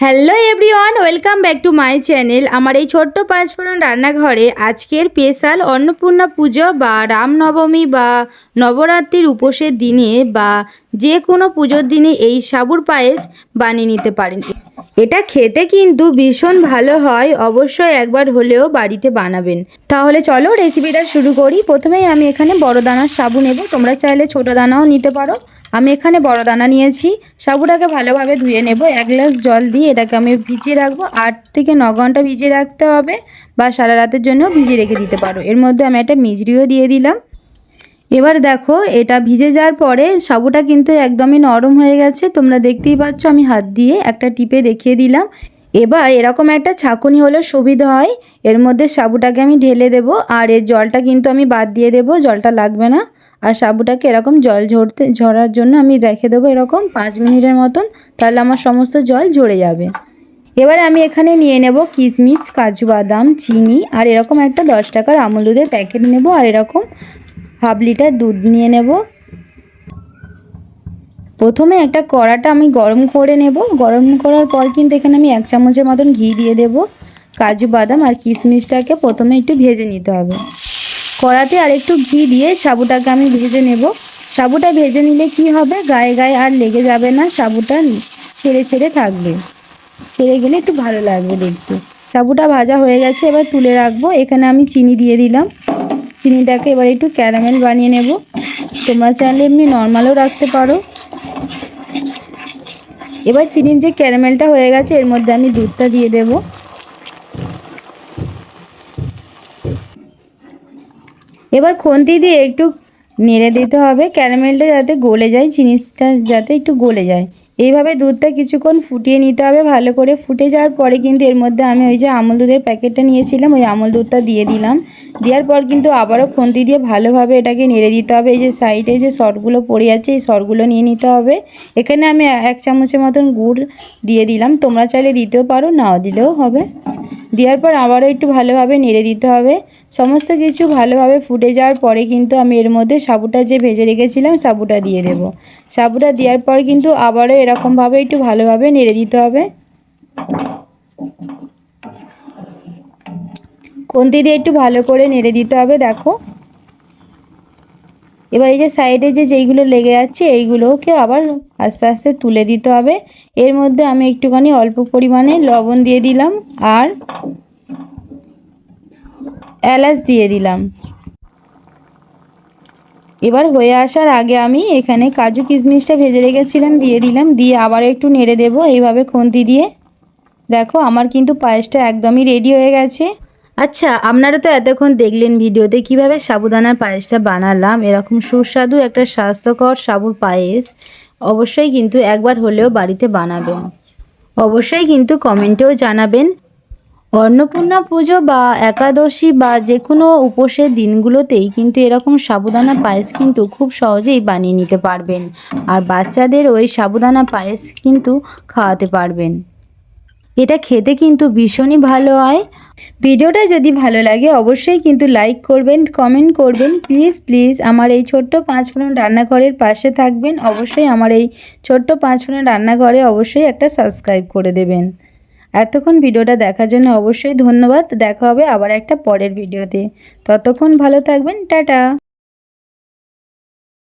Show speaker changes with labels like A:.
A: Hello everyone, welcome back to my channel. আমার এই ছোট্ট পাঁচফোড়ন রান্নাঘরে আজকের স্পেশাল অন্নপূর্ণা পুজো বা রামনবমী বা নবরাত্রির উপোসের দিনে বা যে কোনো পুজোর দিনে এই সাবুর পায়েস বানিয়ে নিতে পারেন। এটা খেতে কিন্তু ভীষণ ভালো হয়, অবশ্যই একবার হলেও বাড়িতে বানাবেন। তাহলে চলো রেসিপিটা শুরু করি। প্রথমেই আমি এখানে বড় দানার সাবু নেব, তোমরা চাইলে ছোটো দানাও নিতে পারো। আমি এখানে বড় দানা নিয়েছি। সাবুটাকে ভালোভাবে ধুয়ে নেব, 1 গ্লাস জল দিয়ে এটাকে আমি ভিজিয়ে রাখবো। 8 থেকে 9 ঘন্টা ভিজিয়ে রাখতে হবে, বা সারা রাতের জন্য ভিজিয়ে রেখে দিতে পারো। এর মধ্যে আমি একটা মিজরিও দিয়ে দিলাম। এবার দেখো, এটা ভিজে যাওয়ার পরে সাবুটা কিন্তু একদমই নরম হয়ে গেছে, তোমরা দেখতেই পাচ্ছ। আমি হাত দিয়ে একটা টিপে দেখিয়ে দিলাম। এবার এরকম একটা ছাঁকুনি হলে সুবিধা হয়। এর মধ্যে সাবুটাকে আমি ঢেলে দেব, আর এর জলটা কিন্তু আমি বাদ দিয়ে দেব, জলটা লাগবে না। আর সাবুটাকে এরকম জল ঝরার জন্য আমি রেখে দেবো এরকম 5 মিনিটের মতন, তাহলে আমার সমস্ত জল ঝরে যাবে। এবারে আমি এখানে নিয়ে নেব কিশমিশ, কাজু বাদাম, চিনি, আর এরকম একটা 10 টাকার আমুল দুধের প্যাকেট নেব, আর এরকম হাফ লিটার দুধ নিয়ে নেব। প্রথমে একটা কড়াটা আমি গরম করে নেব। গরম করার পর কিন্তু এখানে আমি 1 চামচের মতন ঘি দিয়ে দেব। কাজু বাদাম আর কিশমিশটাকে প্রথমে একটু ভেজে নিতে হবে। কড়াতে আর একটু ঘি দিয়ে সাবুটাকে আমি ভেজে নেব। সাবুটা ভেজে নিলে কি হবে, গায়ে গায়ে আর লেগে যাবে না, সাবুটা ছেড়ে ছেড়ে থাকবে। ছেড়ে গেলে একটু ভালো লাগবে দেখতে। সাবুটা ভাজা হয়ে গেছে, এবার তুলে রাখবো। এখানে আমি চিনি দিয়ে দিলাম। চিনিটাকে এবার একটু ক্যারামেল বানিয়ে নেব। তোমরা চাইলে এমনি নর্মালও রাখতে পারো। এবার চিনির যে ক্যারামেলটা হয়ে গেছে, এর মধ্যে আমি দুধটা দিয়ে দেব। এবার খুন্তি দিয়ে একটু নেড়ে দিতে হবে, ক্যারামেলটা যাতে গলে যায়, চিনিটা যাতে একটু গলে যায়। এইভাবে দুধটা কিছুক্ষণ ফুটিয়ে নিতে হবে ভালো করে। ফুটে যাওয়ার পরে কিন্তু এর মধ্যে আমি ওই যে আমুল দুধের প্যাকেটটা নিয়েছিলাম, ওই আমুল দুধটা দিয়ে দিলাম। দেওয়ার পর কিন্তু আবারও খুন্তি দিয়ে ভালোভাবে এটাকে নেড়ে দিতে হবে। এই যে সাইডে যে সরগুলো পড়ে যাচ্ছে, এই সরগুলো নিয়ে নিতে হবে। এখানে আমি 1 চামচের মতন গুড় দিয়ে দিলাম, তোমরা চাইলে দিতেও পারো, নাও দিলেও হবে। দেওয়ার পর আবারও একটু ভালোভাবে নেড়ে দিতে হবে। সমস্ত কিছু ভালোভাবে ফুটে যাওয়ার পরে কিন্তু আমি এর মধ্যে সাবুটা যে ভেজে রেখেছিলাম, সাবুটা দিয়ে দেব। সাবুটা দেওয়ার পর কিন্তু আবারও এরকমভাবে একটু ভালোভাবে নেড়ে দিতে হবে। খুন্তি দিয়ে একটু ভালো করে নেড়ে দিতে হবে। দেখো, এবার এই যে সাইডে যেইগুলো লেগে যাচ্ছে, এইগুলোকে আবার আস্তে আস্তে তুলে দিতে হবে। এর মধ্যে আমি একটুখানি অল্প পরিমাণে লবণ দিয়ে দিলাম, আর এলাচ দিয়ে দিলাম। এবার হয়ে আসার আগে আমি এখানে কাজু কিশমিশটা ভেজে রেখেছিলাম, দিয়ে দিলাম। দিয়ে আবার একটু নেড়ে দেব এইভাবে খুন্তি দিয়ে। দেখো, আমার কিন্তু পায়েসটা একদমই রেডি হয়ে গেছে। আচ্ছা, আপনারা তো এতক্ষণ দেখলেন ভিডিওতে কিভাবে সাবুদানার পায়েসটা বানালাম। এরকম সুস্বাদু একটা স্বাস্থ্যকর সাবুর পায়েস অবশ্যই কিন্তু একবার হলেও বাড়িতে বানাবেন। অবশ্যই কিন্তু কমেন্টেও জানাবেন। অন্নপূর্ণা পুজো বা একাদশী বা যে কোনো উপোসের দিনগুলোতেই কিন্তু এরকম সাবুদানা পায়েস কিন্তু খুব সহজেই বানিয়ে নিতে পারবেন, আর বাচ্চাদের ওই সাবুদানা পায়েস কিন্তু খাওয়াতে পারবেন। এটা খেতে কিন্তু ভীষণই ভালো হয়। ভিডিওটা যদি ভালো লাগে অবশ্যই কিন্তু লাইক করবেন, কমেন্ট করবেন। প্লিজ প্লিজ আমার এই ছোট্ট পাঁচফোড়ন রান্নাঘরের পাশে থাকবেন। অবশ্যই আমার এই ছোট্ট পাঁচফোড়ন রান্নাঘরে অবশ্যই একটা সাবস্ক্রাইব করে দেবেন। এতক্ষণ ভিডিওটা দেখার জন্য অবশ্যই ধন্যবাদ। দেখা হবে আবার একটা পরের ভিডিওতে। ততক্ষণ ভালো থাকবেন। টাটা।